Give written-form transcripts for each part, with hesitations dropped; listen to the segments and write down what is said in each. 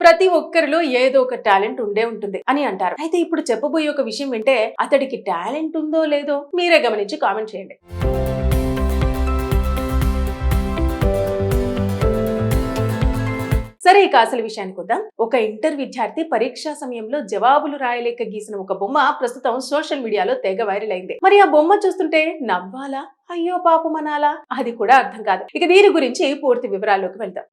ప్రతి ఒక్కరిలో ఏదో ఒక టాలెంట్ ఉండే ఉంటుంది అని అంటారు. అయితే ఇప్పుడు చెప్పబోయే ఒక విషయం వింటే అతడికి టాలెంట్ ఉందో లేదో మీరే గమనించి కామెంట్ చేయండి. సరే, ఇక అసలు విషయానికి వద్దాం. ఒక ఇంటర్ విద్యార్థి పరీక్షా సమయంలో జవాబులు రాయలేక గీసిన ఒక బొమ్మ ప్రస్తుతం సోషల్ మీడియాలో తెగ వైరల్ అయింది. మరి ఆ బొమ్మ చూస్తుంటే నవ్వాలా, అయ్యో పాపం అనాలా, అది కూడా అర్థం కాదు. ఇక దీని గురించి పూర్తి వివరాల్లోకి వెళ్దాం.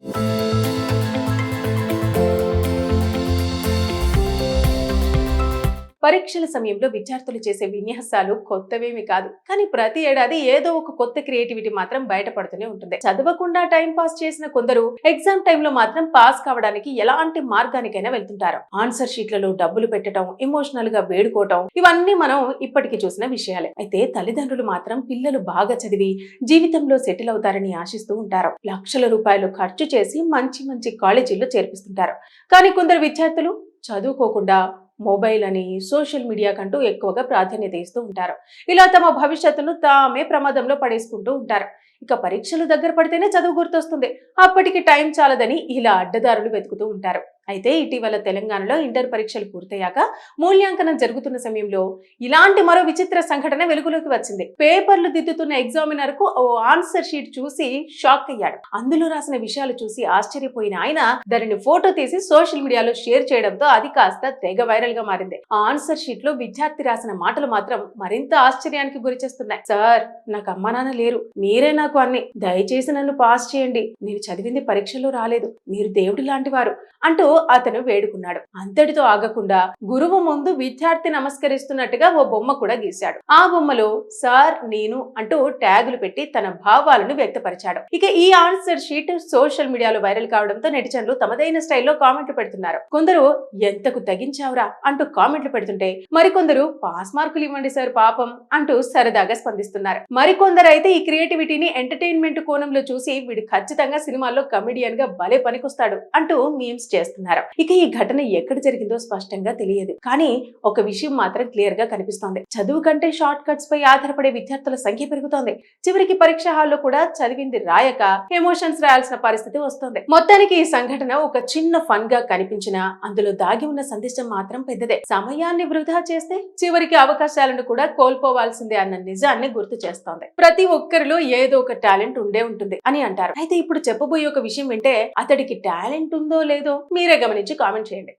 పరీక్షల సమయంలో విద్యార్థులు చేసే విన్యాసాలు కొత్తవేమి కాదు, కానీ ప్రతి ఏడాది ఏదో ఒక కొత్త క్రియేటివిటీ మాత్రం బయటపడుతూనే ఉంటుంది. చదవకుండా టైం పాస్ చేసిన కొందరు ఎగ్జామ్ టైంలో మాత్రం పాస్ కావడానికి ఎలాంటి మార్గానికైనా వెళ్తుంటారు. ఆన్సర్ షీట్లలో డబ్బులు పెట్టడం, ఎమోషనల్ గా వేడుకోవటం, ఇవన్నీ మనం ఇప్పటికీ చూసిన విషయాలే. అయితే తల్లిదండ్రులు మాత్రం పిల్లలు బాగా చదివి జీవితంలో సెటిల్ అవుతారని ఆశిస్తూ ఉంటారు. లక్షల రూపాయలు ఖర్చు చేసి మంచి మంచి కాలేజీల్లో చేర్పిస్తుంటారు. కానీ కొందరు విద్యార్థులు చదువుకోకుండా మొబైల్ అని, సోషల్ మీడియా కంటూ ఎక్కువగా ప్రాధాన్యత ఇస్తూ ఉంటారు. ఇలా తమ భవిష్యత్తును తామే ప్రమాదంలో పడేసుకుంటూ ఉంటారు. ఇక పరీక్షలు దగ్గర పడితేనే చదువు గుర్తొస్తుంది, అప్పటికి టైం చాలదని ఇలా అడ్డదారులు వెతుకుతూ ఉంటారు. అయితే ఇటీవల తెలంగాణలో ఇంటర్ పరీక్షలు పూర్తయ్యాక మూల్యాంకనం జరుగుతున్న సమయంలో ఇలాంటి మరో విచిత్ర సంఘటన వెలుగులోకి వచ్చింది. పేపర్లు దిద్దుతున్న ఎగ్జామినర్ కు ఓ ఆన్సర్ షీట్ చూసి షాక్ అయ్యాడు. అందులో రాసిన విషయాలు చూసి ఆశ్చర్యపోయిన ఆయన దానిని ఫోటో తీసి సోషల్ మీడియాలో షేర్ చేయడంతో అది కాస్త తెగ వైరల్ గా మారింది. ఆ ఆన్సర్ షీట్ లో విద్యార్థి రాసిన మాటలు మాత్రం మరింత ఆశ్చర్యానికి గురిచేస్తున్నాయి. సార్, నాకు అమ్మా నాన్న లేరు, మీరే నాకు అన్ని, దయచేసి నన్ను పాస్ చేయండి, నేను చదివింది పరీక్షలో రాలేదు, మీరు దేవుడి లాంటి వారు అంటూ అతను వేడుకున్నాడు. అంతటితో ఆగకుండా గురువు ముందు విద్యార్థి నమస్కరిస్తున్నట్టుగా ఓ బొమ్మ కూడా గీశాడు. ఆ బొమ్మలో సార్, నేను అంటూ ట్యాగులు పెట్టి తన భావాలను వ్యక్తపరిచాడు. ఇక ఈ ఆన్సర్ షీట్ సోషల్ మీడియాలో వైరల్ కావడంతో నెటిజన్లు తమదైన స్టైల్లో కామెంట్లు పెడుతున్నారు. కొందరు ఎంతకు తగించావురా అంటూ కామెంట్లు పెడుతుంటే మరికొందరు పాస్ మార్కులు ఇవ్వండి సార్ పాపం అంటూ సరదాగా స్పందిస్తున్నారు. మరికొందరు అయితే ఈ క్రియేటివిటీని ఎంటర్టైన్మెంట్ కోణంలో చూసి వీడు ఖచ్చితంగా సినిమాల్లో కమెడియన్ గా భలే పనికొస్తాడు అంటూ మీమ్స్ చేస్తున్నారు. ఇక ఈ ఘటన ఎక్కడ జరిగిందో స్పష్టంగా తెలియదు, కానీ ఒక విషయం మాత్రం క్లియర్ గా కనిపిస్తోంది. చదువు కంటే షార్ట్ కట్స్ పై ఆధారపడే విద్యార్థుల సంఖ్య పెరుగుతోంది. చివరికి పరీక్ష హాల్లో కూడా చదివింది రాయక ఎమోషన్స్ రాయాల్సిన పరిస్థితి వస్తుంది. మొత్తానికి ఈ సంఘటన ఒక చిన్న ఫన్ గా కనిపించినా అందులో దాగి ఉన్న సందేశం మాత్రం పెద్దదే. సమయాన్ని వృధా చేస్తే చివరికి అవకాశాలను కూడా కోల్పోవాల్సిందే అన్న నిజాన్ని గుర్తు చేస్తోంది. ప్రతి ఒక్కరిలో ఏదో ఒక టాలెంట్ ఉండే ఉంటుంది అని అంటారు. అయితే ఇప్పుడు చెప్పబోయే ఒక విషయం వింటే అతడికి టాలెంట్ ఉందో లేదో మీరే గమనించి కామెంట్ చేయండి.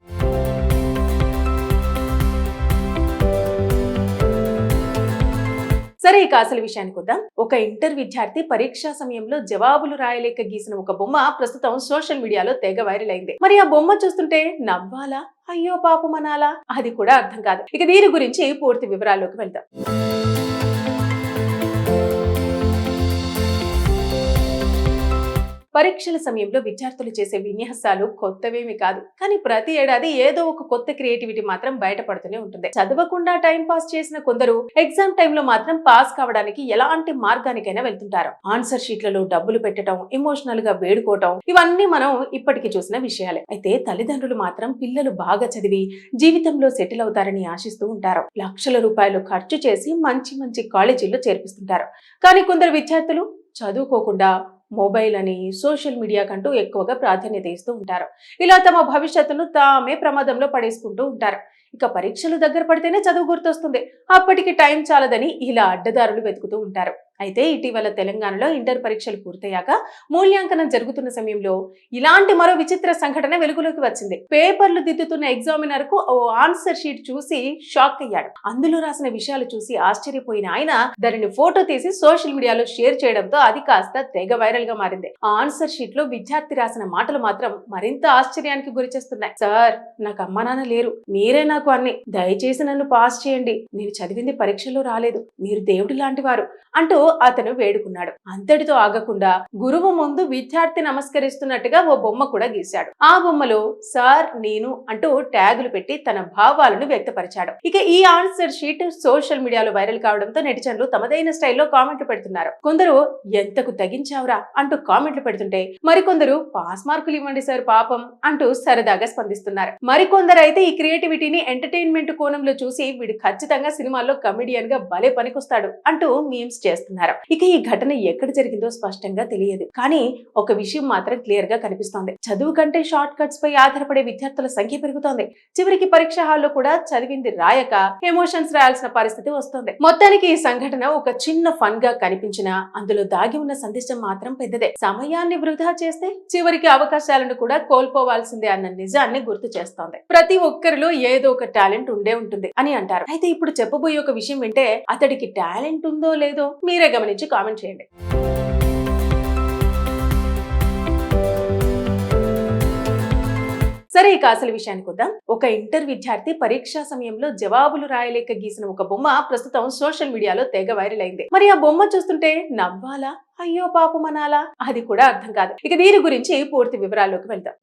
సరే, ఇక అసలు విషయానికి వద్దాం. ఒక ఇంటర్ విద్యార్థి పరీక్షా సమయంలో జవాబులు రాయలేక గీసిన ఒక బొమ్మ ప్రస్తుతం సోషల్ మీడియాలో తెగ వైరల్ అయింది. మరి ఆ బొమ్మ చూస్తుంటే నవ్వాలా, అయ్యో పాపం అనాలా, అది కూడా అర్థం కాదు. ఇక దీని గురించి పూర్తి వివరాల్లోకి వెళ్దాం. పరీక్షల సమయంలో విద్యార్థులు చేసే విన్యాసాలు కొత్తవేమి కాదు, కానీ ప్రతి ఏడాది ఏదో ఒక కొత్త క్రియేటివిటీ మాత్రం బయటపడుతూనే ఉంటుంది. చదవకుండా టైం పాస్ చేసిన కొందరు ఎగ్జామ్ టైంలో మాత్రం పాస్ కావడానికి ఎలాంటి మార్గానికైనా వెళ్తుంటారు. ఆన్సర్ షీట్లలో డబ్బులు పెట్టడం, ఎమోషనల్ గా వేడుకోవటం, ఇవన్నీ మనం ఇప్పటికీ చూసిన విషయాలే. అయితే తల్లిదండ్రులు మాత్రం పిల్లలు బాగా చదివి జీవితంలో సెటిల్ అవుతారని ఆశిస్తూ ఉంటారు. లక్షల రూపాయలు ఖర్చు చేసి మంచి మంచి కాలేజీల్లో చేర్పిస్తుంటారు. కానీ కొందరు విద్యార్థులు చదువుకోకుండా మొబైల్ అని, సోషల్ మీడియా కంటూ ఎక్కువగా ప్రాధాన్యత ఇస్తూ ఉంటారు. ఇలా తమ భవిష్యత్తును తామే ప్రమాదంలో పడేసుకుంటూ ఉంటారు. ఇక పరీక్షలు దగ్గర పడితేనే చదువు గుర్తొస్తుంది, అప్పటికి టైం చాలదని ఇలా అడ్డదారులు వెతుకుతూ ఉంటారు. అయితే ఇటీవల తెలంగాణలో ఇంటర్ పరీక్షలు పూర్తయ్యాక మూల్యాంకనం జరుగుతున్న సమయంలో ఇలాంటి మరో విచిత్ర సంఘటన వెలుగులోకి వచ్చింది. పేపర్లు దిద్దుతున్న ఎగ్జామినర్ కు ఓ ఆన్సర్ షీట్ చూసి షాక్ అయ్యాడు. అందులో రాసిన విషయాలు చూసి ఆశ్చర్యపోయిన ఆయన దానిని ఫోటో తీసి సోషల్ మీడియాలో షేర్ చేయడంతో అది కాస్త తెగ వైరల్ గా మారింది. ఆ ఆన్సర్ షీట్ లో విద్యార్థి రాసిన మాటలు మాత్రం మరింత ఆశ్చర్యానికి గురిచేస్తున్నాయి. సార్, నాకు అమ్మా నాన్న లేరు, మీరే నాకు అన్ని, దయచేసి నన్ను పాస్ చేయండి, నేను చదివింది పరీక్షలో రాలేదు, మీరు దేవుడి లాంటి వారు అంటూ అతను వేడుకున్నాడు. అంతటితో ఆగకుండా గురువు ముందు విద్యార్థి నమస్కరిస్తున్నట్టుగా ఓ బొమ్మ కూడా గీశాడు. ఆ బొమ్మలో సార్, నేను అంటూ ట్యాగులు పెట్టి తన భావాలను వ్యక్తపరిచాడు. ఇక ఈ ఆన్సర్ షీట్ సోషల్ మీడియాలో వైరల్ కావడంతో నెటిజన్లు తమదైన స్టైల్లో కామెంట్లు పెడుతున్నారు. కొందరు ఎంతకు తగించావురా అంటూ కామెంట్లు పెడుతుంటే మరికొందరు పాస్ మార్కులు ఇవ్వండి సార్ పాపం అంటూ సరదాగా స్పందిస్తున్నారు. మరికొందరు అయితే ఈ క్రియేటివిటీని ఎంటర్టైన్మెంట్ కోణంలో చూసి వీడు ఖచ్చితంగా సినిమాల్లో కమెడియన్ గా భలే పనికొస్తాడు అంటూ మీమ్స్ చేస్తున్నారు. ఇక ఈ ఘటన ఎక్కడ జరిగిందో స్పష్టంగా తెలియదు, కానీ ఒక విషయం మాత్రం క్లియర్ గా కనిపిస్తోంది. చదువు కంటే షార్ట్ కట్స్ పై ఆధారపడే విద్యార్థుల సంఖ్య పెరుగుతోంది. చివరికి పరీక్ష హాల్లో కూడా చదివింది రాయక ఎమోషన్స్ రాయాల్సిన పరిస్థితి వస్తుంది. మొత్తానికి ఈ సంఘటన ఒక చిన్న ఫన్ గా కనిపించినా అందులో దాగి ఉన్న సందేశం మాత్రం పెద్దదే. సమయాన్ని వృధా చేస్తే చివరికి అవకాశాలను కూడా కోల్పోవాల్సిందే అన్న నిజాన్ని గుర్తు చేస్తోంది. ప్రతి ఒక్కరిలో ఏదో ఒక టాలెంట్ ఉండే ఉంటుంది అని అంటారు. అయితే ఇప్పుడు చెప్పబోయే ఒక విషయం వింటే అతడికి టాలెంట్ ఉందో లేదో మీరే గమనించి కామెంట్ చేయండి. సరే, ఇక అసలు విషయానికి వద్దాం. ఒక ఇంటర్ విద్యార్థి పరీక్షా సమయంలో జవాబులు రాయలేక గీసిన ఒక బొమ్మ ప్రస్తుతం సోషల్ మీడియాలో తెగ వైరల్ అయింది. మరి ఆ బొమ్మ చూస్తుంటే నవ్వాలా, అయ్యో పాపం అనాలా, అది కూడా అర్థం కాదు. ఇక దీని గురించి పూర్తి వివరాల్లోకి వెళ్దాం.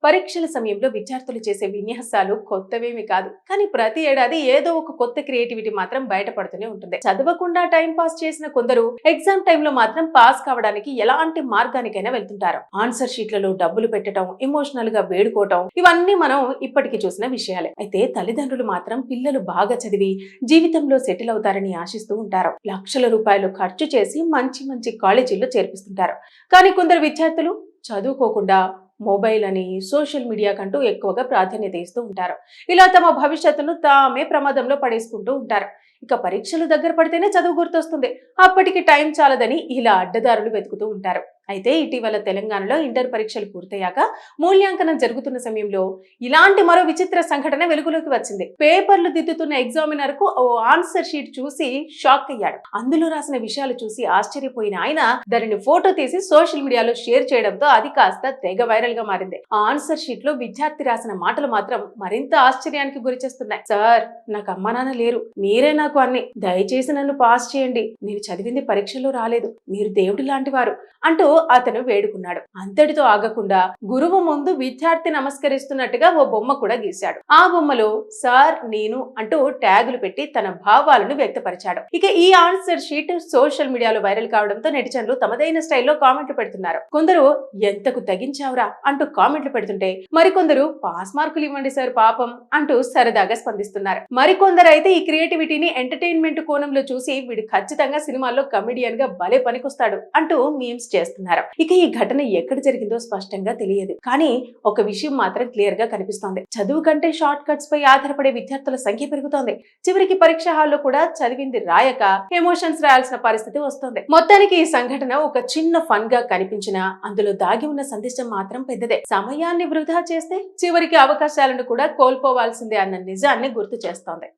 పరీక్షల సమయంలో విద్యార్థులు చేసే విన్యాసాలు కొత్తవేమి కాదు, కానీ ప్రతి ఏడాది ఏదో ఒక కొత్త క్రియేటివిటీ మాత్రం బయటపడుతూనే ఉంటుంది. చదవకుండా టైం పాస్ చేసిన కొందరు ఎగ్జామ్ టైంలో మాత్రం పాస్ కావడానికి ఎలాంటి మార్గానికైనా వెళ్తుంటారు. ఆన్సర్ షీట్లలో డబ్బులు పెట్టడం, ఎమోషనల్ గా వేడుకోవటం, ఇవన్నీ మనం ఇప్పటికీ చూసిన విషయాలే. అయితే తల్లిదండ్రులు మాత్రం పిల్లలు బాగా చదివి జీవితంలో సెటిల్ అవుతారని ఆశిస్తూ ఉంటారు. లక్షల రూపాయలు ఖర్చు చేసి మంచి మంచి కాలేజీల్లో చేర్పిస్తుంటారు. కానీ కొందరు విద్యార్థులు చదువుకోకుండా మొబైల్ అని, సోషల్ మీడియా కంటూ ఎక్కువగా ప్రాధాన్యత ఇస్తూ ఉంటారు. ఇలా తమ భవిష్యత్తును తామే ప్రమాదంలో పడేసుకుంటూ ఉంటారు. ఇక పరీక్షలు దగ్గర పడితేనే చదువు గుర్తొస్తుంది, అప్పటికి టైం చాలదని ఇలా అడ్డదారులు వెతుకుతూ ఉంటారు. అయితే ఇటీవల తెలంగాణలో ఇంటర్ పరీక్షలు పూర్తయ్యాక మూల్యాంకనం జరుగుతున్న సమయంలో ఇలాంటి మరో విచిత్ర సంఘటన వెలుగులోకి వచ్చింది. పేపర్లు దిద్దుతున్న ఎగ్జామినర్ కు ఓ ఆన్సర్ షీట్ చూసి షాక్ అయ్యాడు. అందులో రాసిన విషయాలు చూసి ఆశ్చర్యపోయిన ఆయన దానిని ఫోటో తీసి సోషల్ మీడియాలో షేర్ చేయడంతో అది కాస్త తెగ వైరల్ గా మారింది. ఆ ఆన్సర్ షీట్ లో విద్యార్థి రాసిన మాటలు మాత్రం మరింత ఆశ్చర్యానికి గురిచేస్తున్నాయి. సార్, నాకు అమ్మా నాన్న లేరు, మీరే నాకు అన్ని, దయచేసి నన్ను పాస్ చేయండి, నేను చదివింది పరీక్షలో రాలేదు, మీరు దేవుడి లాంటి వారు అంటూ అతను వేడుకున్నాడు. అంతటితో ఆగకుండా గురువు ముందు విద్యార్థి నమస్కరిస్తున్నట్టుగా ఓ బొమ్మ కూడా గీశాడు. ఆ బొమ్మలో సార్, నేను అంటూ ట్యాగులు పెట్టి తన భావాలను వ్యక్తపరిచాడు. ఇక ఈ ఆన్సర్ షీట్ సోషల్ మీడియాలో వైరల్ కావడంతో నెటిజన్లు తమదైన స్టైల్లో కామెంట్లు పెడుతున్నారు. కొందరు ఎంతకు తగించావురా అంటూ కామెంట్లు పెడుతుంటే మరికొందరు పాస్ మార్కులు ఇవ్వండి సార్ పాపం అంటూ సరదాగా స్పందిస్తున్నారు. మరికొందరు అయితే ఈ క్రియేటివిటీని ఎంటర్టైన్మెంట్ కోణంలో చూసి వీడు ఖచ్చితంగా సినిమాల్లో కమెడియన్ గా భలే పనికొస్తాడు అంటూ మీమ్స్ చేస్తున్నారు. ఇక ఈ ఘటన ఎక్కడ జరిగిందో స్పష్టంగా తెలియదు, కానీ ఒక విషయం మాత్రం క్లియర్ గా కనిపిస్తోంది. చదువు కంటే షార్ట్ కట్స్ పై ఆధారపడే విద్యార్థుల సంఖ్య పెరుగుతోంది. చివరికి పరీక్ష హాల్లో కూడా చదివింది రాయక ఎమోషన్స్ రాయాల్సిన పరిస్థితి వస్తుంది. మొత్తానికి ఈ సంఘటన ఒక చిన్న ఫన్ గా కనిపించినా అందులో దాగి ఉన్న సందేశం మాత్రం పెద్దదే. సమయాన్ని వృధా చేస్తే చివరికి అవకాశాలను కూడా కోల్పోవాల్సిందే అన్న నిజాన్ని గుర్తు చేస్తోంది.